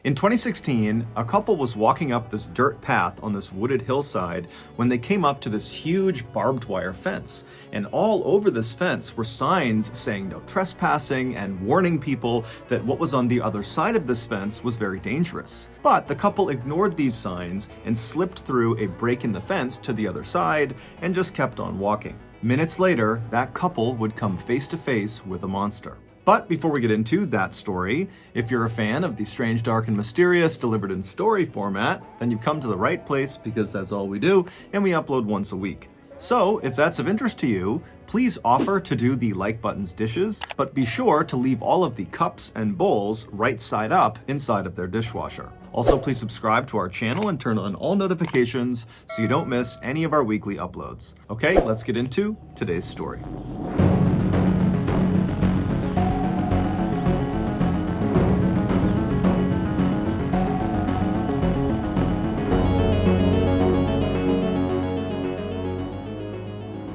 In 2016, a couple was walking up this dirt path on this wooded hillside when they came up to this huge barbed wire fence. And all over this fence were signs saying no trespassing and warning people that what was on the other side of this fence was very dangerous. But the couple ignored these signs and slipped through a break in the fence to the other side and just kept on walking. Minutes later, that couple would come face to face with a monster. But before we get into that story, if you're a fan of the strange, dark, and mysterious delivered in story format, then you've come to the right place because that's all we do, and we upload once a week. So, if that's of interest to you, please offer to do the like button's dishes, but be sure to leave all of the cups and bowls right side up inside of their dishwasher. Also, please subscribe to our channel and turn on all notifications so you don't miss any of our weekly uploads. Okay, let's get into today's story.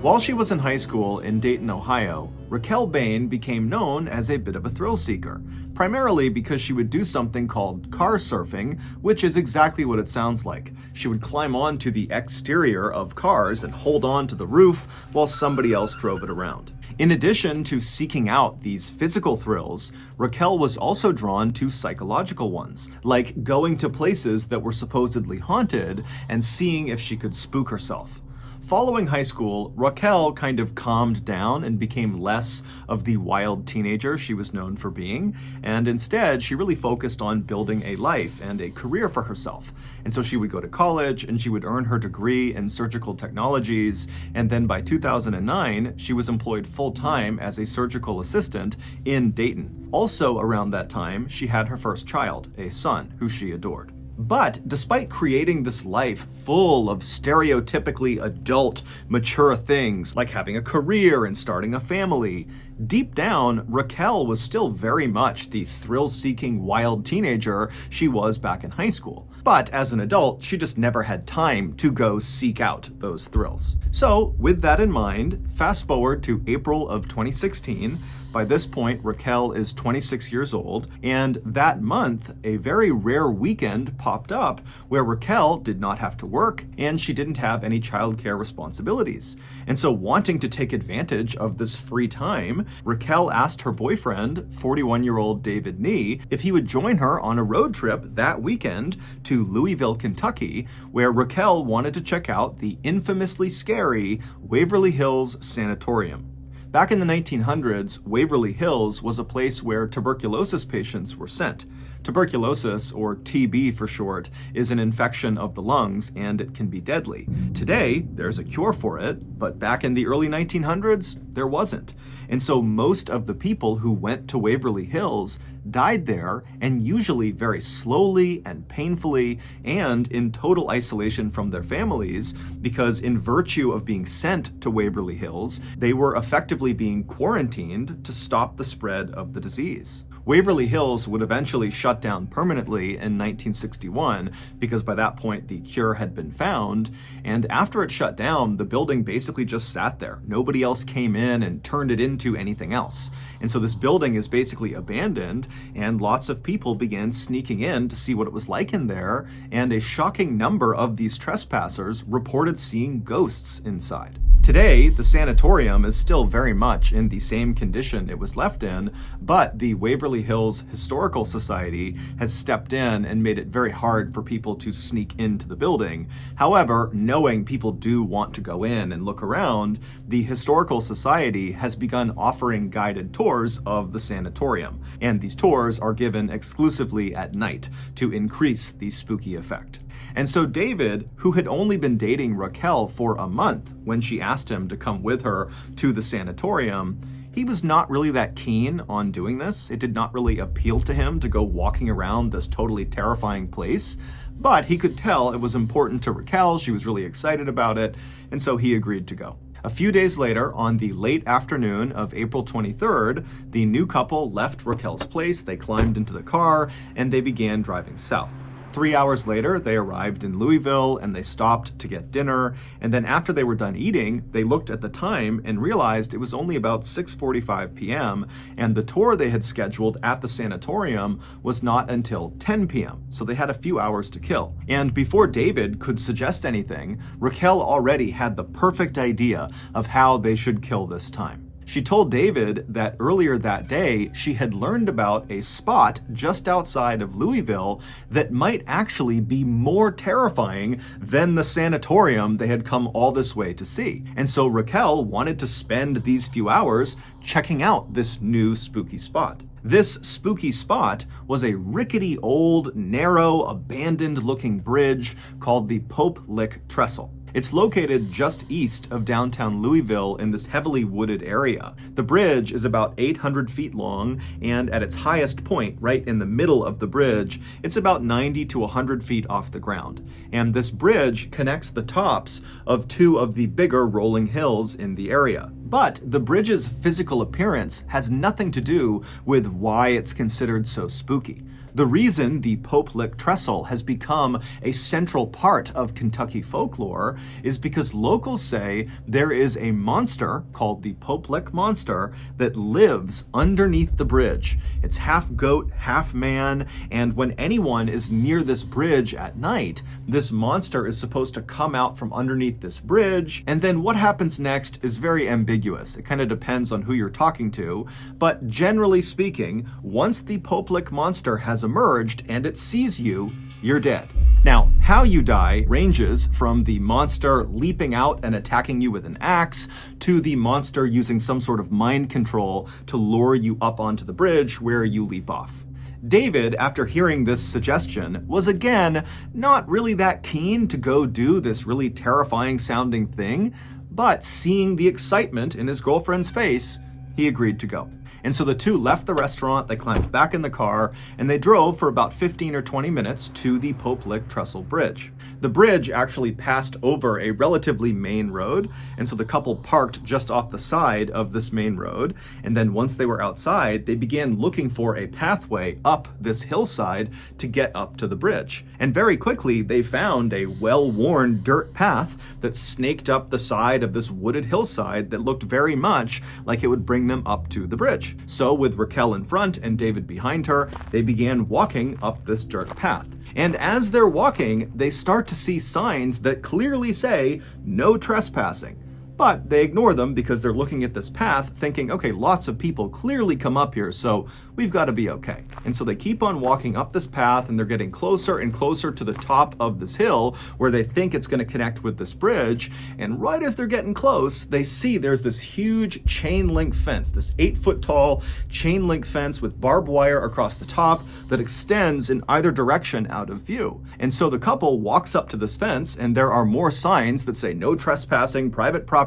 While she was in high school in Dayton, Ohio, Raquel Bain became known as a bit of a thrill seeker, primarily because she would do something called car surfing, which is exactly what it sounds like. She would climb onto the exterior of cars and hold on to the roof while somebody else drove it around. In addition to seeking out these physical thrills, Raquel was also drawn to psychological ones, like going to places that were supposedly haunted and seeing if she could spook herself. Following high school, Raquel kind of calmed down and became less of the wild teenager she was known for being, and instead she really focused on building a life and a career for herself. And so she would go to college and she would earn her degree in surgical technologies, and then by 2009 she was employed full-time as a surgical assistant in Dayton. Also around that time, she had her first child, a son who she adored. But despite creating this life full of stereotypically adult, mature things like having a career and starting a family, deep down, Raquel was still very much the thrill-seeking wild teenager she was back in high school. But as an adult, she just never had time to go seek out those thrills. So with that in mind, fast forward to April of 2016. By this point, Raquel is 26 years old, and that month, a very rare weekend popped up where Raquel did not have to work and she didn't have any childcare responsibilities. And so, wanting to take advantage of this free time, Raquel asked her boyfriend, 41-year-old David Nee, if he would join her on a road trip that weekend to Louisville, Kentucky, where Raquel wanted to check out the infamously scary Waverly Hills Sanatorium. Back in the 1900s, Waverly Hills was a place where tuberculosis patients were sent. Tuberculosis, or TB for short, is an infection of the lungs and it can be deadly. Today, there's a cure for it, but back in the early 1900s, there wasn't. And so most of the people who went to Waverly Hills died there, and usually very slowly and painfully and in total isolation from their families, because in virtue of being sent to Waverly Hills, they were effectively being quarantined to stop the spread of the disease. Waverly Hills would eventually shut down permanently in 1961 because by that point the cure had been found, and after it shut down, the building basically just sat there. Nobody else came in and turned it into anything else. And so this building is basically abandoned, and lots of people began sneaking in to see what it was like in there, and a shocking number of these trespassers reported seeing ghosts inside. Today, the sanatorium is still very much in the same condition it was left in, but the Waverly Hills Historical Society has stepped in and made it very hard for people to sneak into the building. However, knowing people do want to go in and look around, the Historical Society has begun offering guided tours of the sanatorium, and these tours are given exclusively at night to increase the spooky effect. And so David, who had only been dating Raquel for a month when she asked him to come with her to the sanatorium, he was not really that keen on doing this. It did not really appeal to him to go walking around this totally terrifying place, but he could tell it was important to Raquel. She was really excited about it, and so he agreed to go. A few days later, on the late afternoon of April 23rd, the new couple left Raquel's place, they climbed into the car, and they began driving south. 3 hours later, they arrived in Louisville and they stopped to get dinner. And then after they were done eating, they looked at the time and realized it was only about 6:45 p.m. and the tour they had scheduled at the sanatorium was not until 10 p.m. So they had a few hours to kill. And before David could suggest anything, Raquel already had the perfect idea of how they should kill this time. She told David that earlier that day she had learned about a spot just outside of Louisville that might actually be more terrifying than the sanatorium they had come all this way to see. And so Raquel wanted to spend these few hours checking out this new spooky spot. This spooky spot was a rickety old, narrow, abandoned-looking bridge called the Pope Lick Trestle. It's located just east of downtown Louisville in this heavily wooded area. The bridge is about 800 feet long, and at its highest point, right in the middle of the bridge, it's about 90 to 100 feet off the ground. And this bridge connects the tops of two of the bigger rolling hills in the area. But the bridge's physical appearance has nothing to do with why it's considered so spooky. The reason the Pope Lick Trestle has become a central part of Kentucky folklore is because locals say there is a monster called the Pope Lick Monster that lives underneath the bridge. It's half goat, half man, and when anyone is near this bridge at night, this monster is supposed to come out from underneath this bridge, and then what happens next is very ambiguous. It kind of depends on who you're talking to, but generally speaking, once the Pope Lick Monster has emerged and it sees you, you're dead. Now, how you die ranges from the monster leaping out and attacking you with an axe to the monster using some sort of mind control to lure you up onto the bridge where you leap off. David, after hearing this suggestion, was again not really that keen to go do this really terrifying sounding thing, but seeing the excitement in his girlfriend's face, he agreed to go. And so the two left the restaurant, they climbed back in the car, and they drove for about 15 or 20 minutes to the Pope Lick Trestle Bridge. The bridge actually passed over a relatively main road, and so the couple parked just off the side of this main road, and then once they were outside, they began looking for a pathway up this hillside to get up to the bridge. And very quickly, they found a well-worn dirt path that snaked up the side of this wooded hillside that looked very much like it would bring them up to the bridge. So with Raquel in front and David behind her, they began walking up this dirt path. And as they're walking, they start to see signs that clearly say, "No trespassing." But they ignore them because they're looking at this path thinking, okay, lots of people clearly come up here, so we've got to be okay. And so they keep on walking up this path and they're getting closer and closer to the top of this hill where they think it's going to connect with this bridge. And right as they're getting close, they see there's this huge chain link fence, this 8-foot tall chain link fence with barbed wire across the top that extends in either direction out of view. And so the couple walks up to this fence and there are more signs that say no trespassing, private property,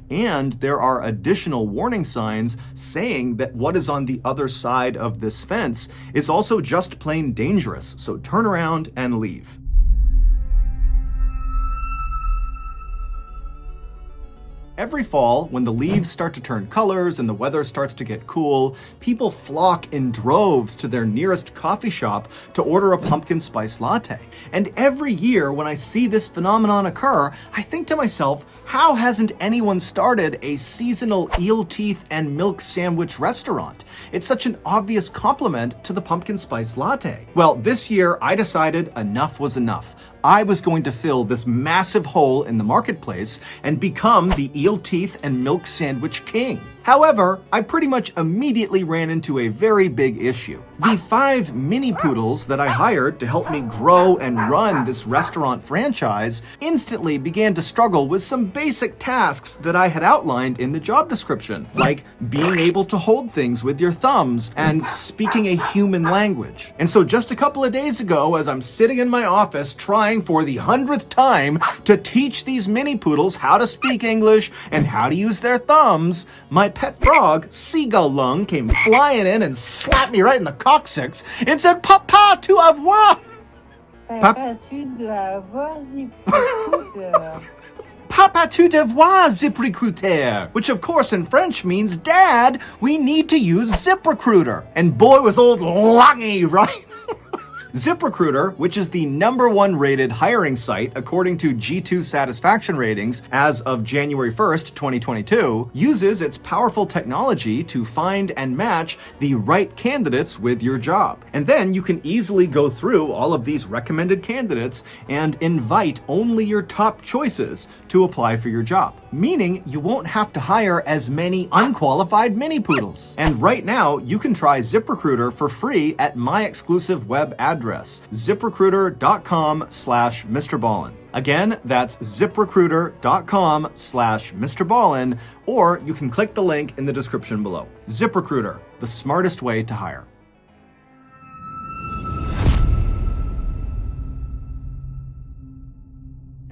and there are additional warning signs saying that what is on the other side of this fence is also just plain dangerous, so turn around and leave. Every fall, when the leaves start to turn colors and the weather starts to get cool, people flock in droves to their nearest coffee shop to order a pumpkin spice latte. And every year when I see this phenomenon occur, I think to myself, how hasn't anyone started a seasonal eel teeth and milk sandwich restaurant? It's such an obvious compliment to the pumpkin spice latte. Well, this year I decided enough was enough. I was going to fill this massive hole in the marketplace and become the eel teeth and milk sandwich king. However, I pretty much immediately ran into a very big issue. The 5 mini poodles that I hired to help me grow and run this restaurant franchise instantly began to struggle with some basic tasks that I had outlined in the job description, like being able to hold things with your thumbs and speaking a human language. And so just a couple of days ago, as I'm sitting in my office trying for the 100th time to teach these mini poodles how to speak English and how to use their thumbs, my pet frog, Seagull Lung, came flying in and slapped me right in the coccyx and said, "Papa, tu avoir." Papa, tu dois avoir ZipRecruiter. Papa, tu devoir ZipRecruiter, which of course in French means, Dad, we need to use ZipRecruiter. And boy was old Lungy right. ZipRecruiter, which is the #1 rated hiring site according to G2 satisfaction ratings as of January 1st, 2022, uses its powerful technology to find and match the right candidates with your job. And then you can easily go through all of these recommended candidates and invite only your top choices to apply for your job, meaning you won't have to hire as many unqualified mini poodles. And right now, you can try ZipRecruiter for free at my exclusive web address, ziprecruiter.com/MrBallen. Again, that's ziprecruiter.com/MrBallen, or you can click the link in the description below. ZipRecruiter, the smartest way to hire.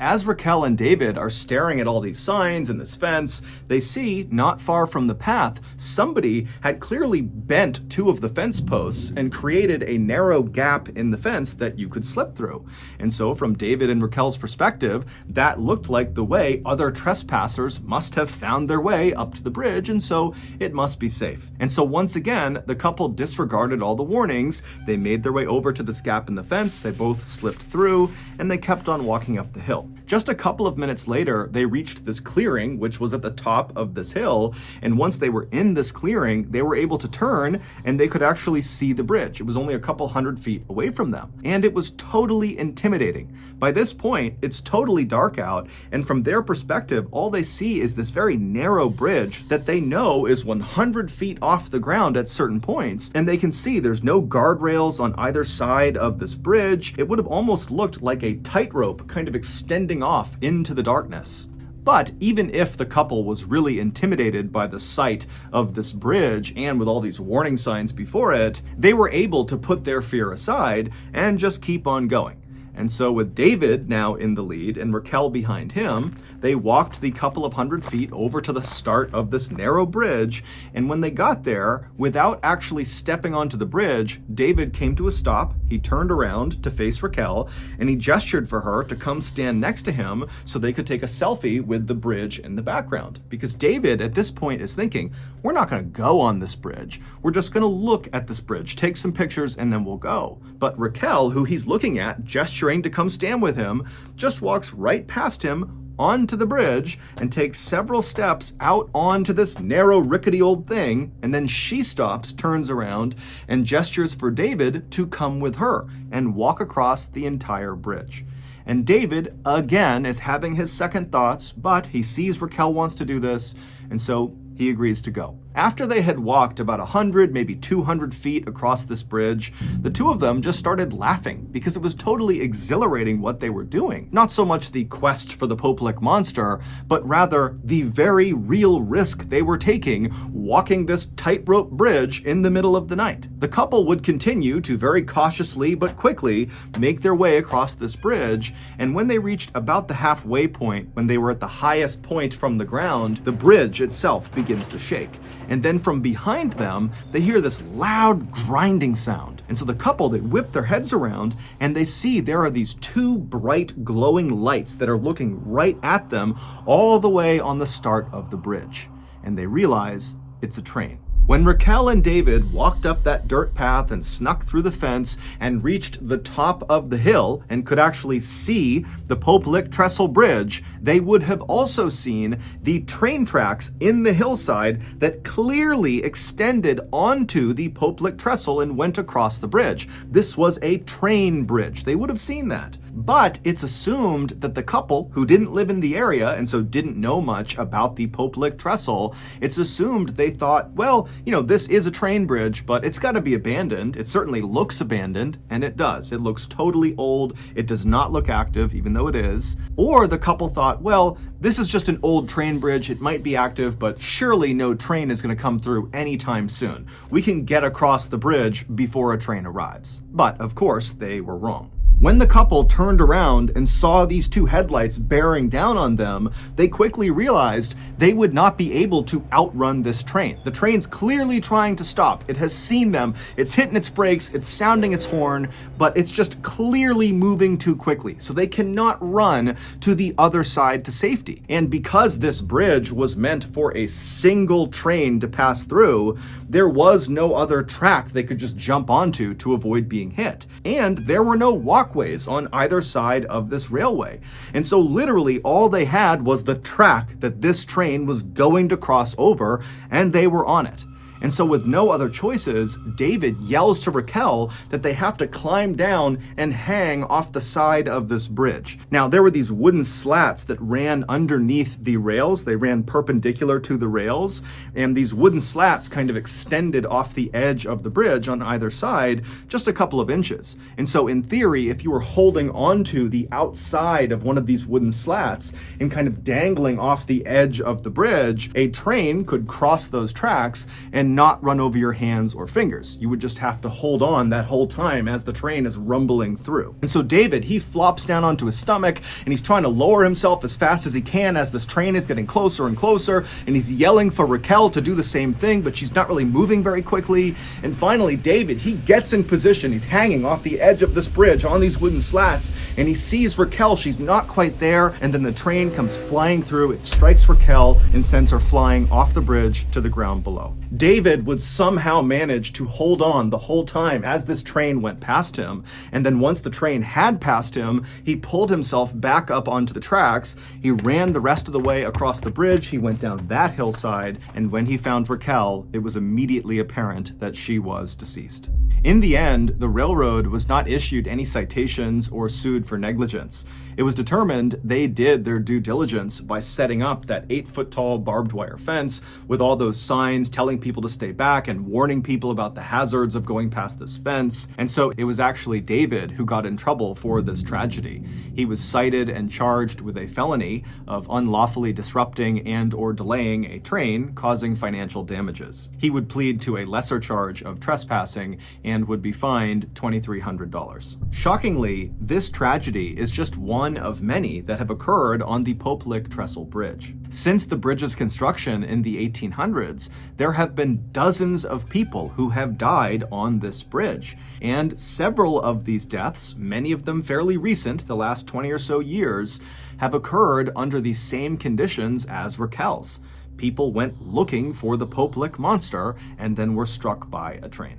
As Raquel and David are staring at all these signs and this fence, they see, not far from the path, somebody had clearly bent 2 of the fence posts and created a narrow gap in the fence that you could slip through. And so from David and Raquel's perspective, that looked like the way other trespassers must have found their way up to the bridge, and so it must be safe. And so once again, the couple disregarded all the warnings. They made their way over to this gap in the fence, they both slipped through, and they kept on walking up the hill. Just a couple of minutes later, they reached this clearing, which was at the top of this hill, and once they were in this clearing, they were able to turn, and they could actually see the bridge. It was only a couple hundred feet away from them, and it was totally intimidating. By this point, it's totally dark out, and from their perspective, all they see is this very narrow bridge that they know is 100 feet off the ground at certain points, and they can see there's no guardrails on either side of this bridge. It would have almost looked like a tightrope kind of extending off into the darkness. But even if the couple was really intimidated by the sight of this bridge and with all these warning signs before it, they were able to put their fear aside and just keep on going. And so with David now in the lead and Raquel behind him, they walked the couple of hundred feet over to the start of this narrow bridge. And when they got there, without actually stepping onto the bridge, David came to a stop. He turned around to face Raquel and he gestured for her to come stand next to him so they could take a selfie with the bridge in the background. Because David at this point is thinking, we're not going to go on this bridge. We're just going to look at this bridge, take some pictures, and then we'll go. But Raquel, who he's looking at, gesturing to come stand with him, just walks right past him onto the bridge and takes several steps out onto this narrow, rickety old thing, and then she stops, turns around, and gestures for David to come with her and walk across the entire bridge. And David, again, is having his second thoughts, but he sees Raquel wants to do this, and so he agrees to go. After they had walked about 100, maybe 200 feet across this bridge, the two of them just started laughing because it was totally exhilarating what they were doing. Not so much the quest for the Popelic monster, but rather the very real risk they were taking walking this tightrope bridge in the middle of the night. The couple would continue to very cautiously but quickly make their way across this bridge, and when they reached about the halfway point, when they were at the highest point from the ground, the bridge itself begins to shake. And then from behind them, they hear this loud grinding sound. And so the couple, they whip their heads around and they see there are these 2 bright glowing lights that are looking right at them all the way on the start of the bridge. And they realize it's a train. When Raquel and David walked up that dirt path and snuck through the fence and reached the top of the hill and could actually see the Popelic Trestle Bridge, they would have also seen the train tracks in the hillside that clearly extended onto the Popelic Trestle and went across the bridge. This was a train bridge. They would have seen that. But it's assumed that the couple, who didn't live in the area and so didn't know much about the Popelic Trestle, it's assumed they thought, well, this is a train bridge, but it's got to be abandoned. It certainly looks abandoned, and it does. It looks totally old. It does not look active, even though it is. Or the couple thought, well, this is just an old train bridge. It might be active, but surely no train is going to come through anytime soon. We can get across the bridge before a train arrives. But, of course, they were wrong. When the couple turned around and saw these two headlights bearing down on them, they quickly realized they would not be able to outrun this train. The train's clearly trying to stop. It has seen them. It's hitting its brakes. It's sounding its horn, but it's just clearly moving too quickly. So they cannot run to the other side to safety. And because this bridge was meant for a single train to pass through, there was no other track they could just jump onto to avoid being hit. And there were no walkways on either side of this railway. And so literally all they had was the track that this train was going to cross over, and they were on it. And so with no other choices, David yells to Raquel that they have to climb down and hang off the side of this bridge. Now, there were these wooden slats that ran underneath the rails. They ran perpendicular to the rails, and these wooden slats kind of extended off the edge of the bridge on either side just a couple of inches. And so in theory, if you were holding onto the outside of one of these wooden slats and kind of dangling off the edge of the bridge, a train could cross those tracks and not run over your hands or fingers. You would just have to hold on that whole time as the train is rumbling through. And so David, he flops down onto his stomach and he's trying to lower himself as fast as he can as this train is getting closer and closer, and he's yelling for Raquel to do the same thing, but she's not really moving very quickly. And finally, David, he gets in position. He's hanging off the edge of this bridge on these wooden slats, and he sees Raquel. She's not quite there, and then the train comes flying through. It strikes Raquel and sends her flying off the bridge to the ground below. David would somehow manage to hold on the whole time as this train went past him. And then once the train had passed him, he pulled himself back up onto the tracks. He ran the rest of the way across the bridge. He went down that hillside. And when he found Raquel, it was immediately apparent that she was deceased. In the end, the railroad was not issued any citations or sued for negligence. It was determined they did their due diligence by setting up that 8-foot-tall barbed wire fence with all those signs telling people to stay back and warning people about the hazards of going past this fence. And so it was actually David who got in trouble for this tragedy. He was cited and charged with a felony of unlawfully disrupting and or delaying a train, causing financial damages. He would plead to a lesser charge of trespassing and would be fined $2,300. Shockingly, this tragedy is just one of many that have occurred on the Poplick Trestle Bridge. Since the bridge's construction in the 1800s, there have been dozens of people who have died on this bridge. And several of these deaths, many of them fairly recent, the last 20 or so years, have occurred under the same conditions as Raquel's. People went looking for the Poplick monster and then were struck by a train.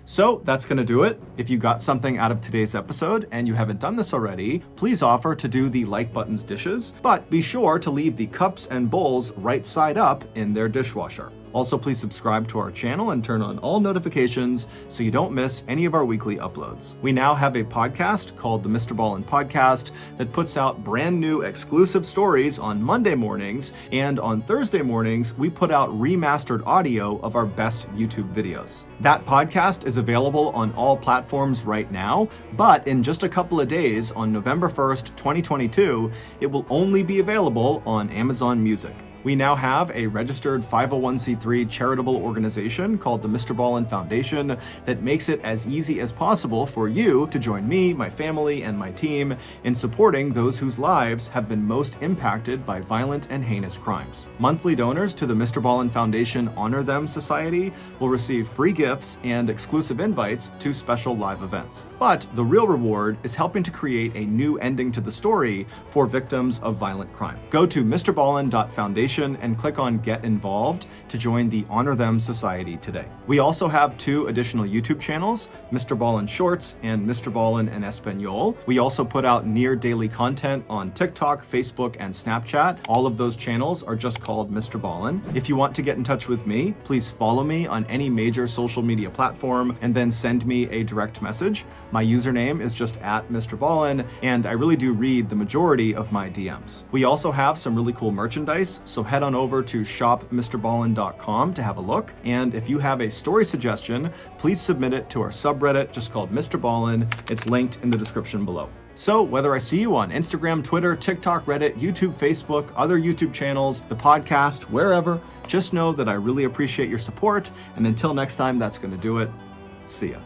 So that's going to do it. If you got something out of today's episode and you haven't done this already, please offer to do the like button's dishes, but be sure to leave the cups and bowls right side up in their dishwasher. Also, please subscribe to our channel and turn on all notifications so you don't miss any of our weekly uploads. We now have a podcast called the MrBallen Podcast that puts out brand new exclusive stories on Monday mornings, and on Thursday mornings, we put out remastered audio of our best YouTube videos. That podcast is available on all platforms right now, but in just a couple of days, on November 1st, 2022, it will only be available on Amazon Music. We now have a registered 501c3 charitable organization called the MrBallen Foundation that makes it as easy as possible for you to join me, my family, and my team in supporting those whose lives have been most impacted by violent and heinous crimes. Monthly donors to the MrBallen Foundation Honor Them Society will receive free gifts and exclusive invites to special live events. But the real reward is helping to create a new ending to the story for victims of violent crime. Go to MrBallen.Foundation and click on Get Involved to join the Honor Them Society today. We also have 2 additional YouTube channels, MrBallen Shorts and MrBallen en Espanol. We also put out near daily content on TikTok, Facebook, and Snapchat. All of those channels are just called MrBallen. If you want to get in touch with me, please follow me on any major social media platform and then send me a direct message. My username is just @MrBallen, and I really do read the majority of my DMs. We also have some really cool merchandise, so head on over to shopmrballen.com to have a look. And if you have a story suggestion, please submit it to our subreddit just called MrBallen. It's linked in the description below. So whether I see you on Instagram, Twitter, TikTok, Reddit, YouTube, Facebook, other YouTube channels, the podcast, wherever, just know that I really appreciate your support. And until next time, that's going to do it. See ya.